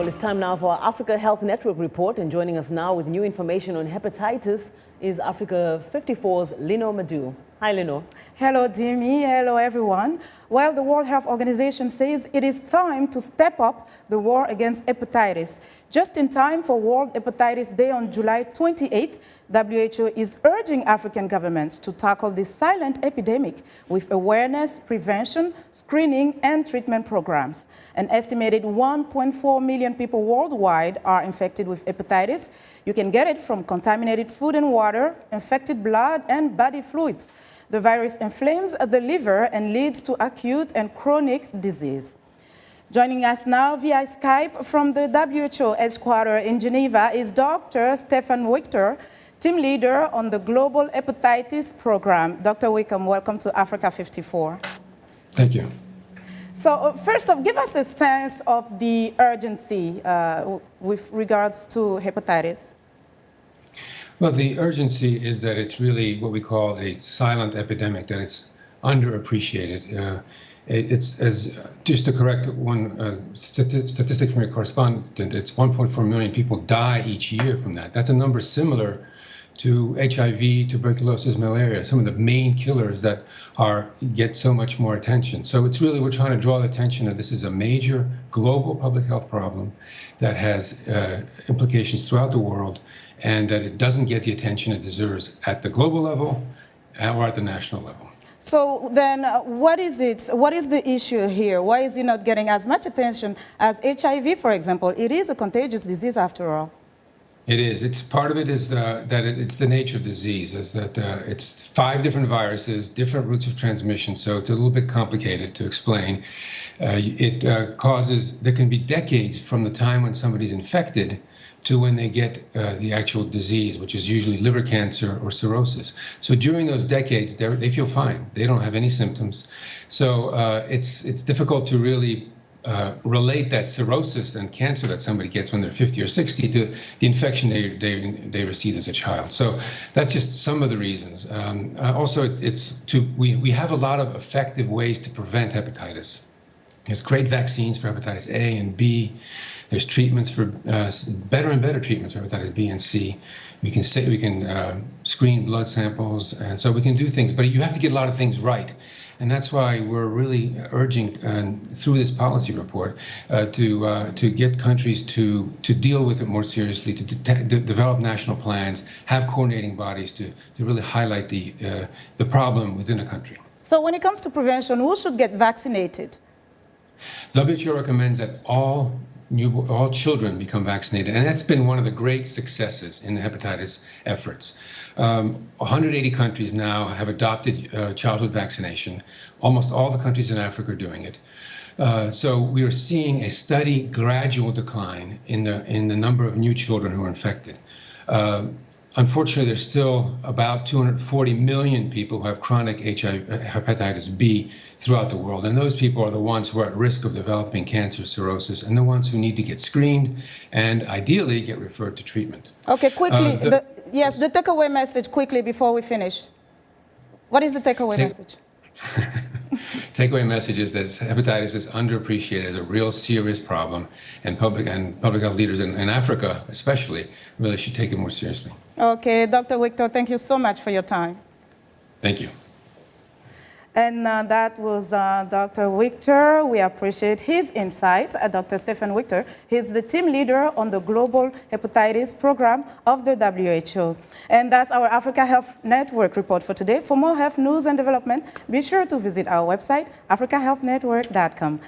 Well, it's time now for our Africa Health Network report, and joining us now with new information on hepatitis is Africa 54's Linord Moudou. Hi, Linord. Hello, Dimi. Hello, everyone. Well, the World Health Organization says it is time to step up the war against hepatitis. Just in time for World Hepatitis Day on July 28th, WHO is urging African governments to tackle this silent epidemic with awareness, prevention, screening, and treatment programs. An estimated 1.4 million people worldwide are infected with hepatitis. You can get it from contaminated food and water, infected blood, and body fluids. The virus inflames the liver and leads to acute and chronic disease. Joining us now via Skype from the WHO headquarters in Geneva is Dr. Stefan Wiktor, team leader on the Global Hepatitis Programme. Dr. Wickham, welcome to Africa 54. Thank you. So first off, give us a sense of the urgency with regards to hepatitis. Well, the urgency is that it's really what we call a silent epidemic, that it's underappreciated. It's, as just to correct one statistic from your correspondent, it's 1.4 million people die each year from that. That's a number similar to HIV, tuberculosis, malaria, some of the main killers that get so much more attention. So it's really, we're trying to draw the attention that this is a major global public health problem that has implications throughout the world, and that it doesn't get the attention it deserves at the global level or at the national level. So then what is it? What is the issue here? Why is it not getting as much attention as HIV, for example? It is a contagious disease after all. It is. It's part of it is that it's the nature of disease, is that it's 5 different viruses, different routes of transmission, so it's a little bit complicated to explain. There can be decades from the time when somebody's infected to when they get the actual disease, which is usually liver cancer or cirrhosis. So during those decades, they feel fine. They don't have any symptoms. So it's difficult to really relate that cirrhosis and cancer that somebody gets when they're 50 or 60 to the infection they received as a child. So that's just some of the reasons. Also, we have a lot of effective ways to prevent hepatitis. There's great vaccines for hepatitis A and B. There's treatments for better and better treatments for hepatitis B and C. We can screen blood samples, and so we can do things. But you have to get a lot of things right, and that's why we're really urging through this policy report to get countries to deal with it more seriously, to develop national plans, have coordinating bodies to really highlight the problem within a country. So when it comes to prevention, who should get vaccinated? WHO recommends that all children become vaccinated, and that's been one of the great successes in the hepatitis efforts. 180 countries now have adopted childhood vaccination. Almost all the countries in Africa are doing it. So we are seeing a steady, gradual decline in the number of new children who are infected. Unfortunately, there's still about 240 million people who have chronic hepatitis B throughout the world. And those people are the ones who are at risk of developing cancer, cirrhosis, and the ones who need to get screened and ideally get referred to treatment. Okay, quickly, the takeaway message quickly before we finish. What is the takeaway message? Takeaway message is that hepatitis is underappreciated as a real serious problem, and public health leaders in Africa especially really should take it more seriously. Okay, Dr. Wiktor, thank you so much for your time. Thank you. And that was Dr. Wiktor. We appreciate his insight. Dr. Stefan Wiktor, he's the team leader on the Global Hepatitis Programme of the WHO. And that's our Africa Health Network report for today. For more health news and development, be sure to visit our website, africahealthnetwork.com.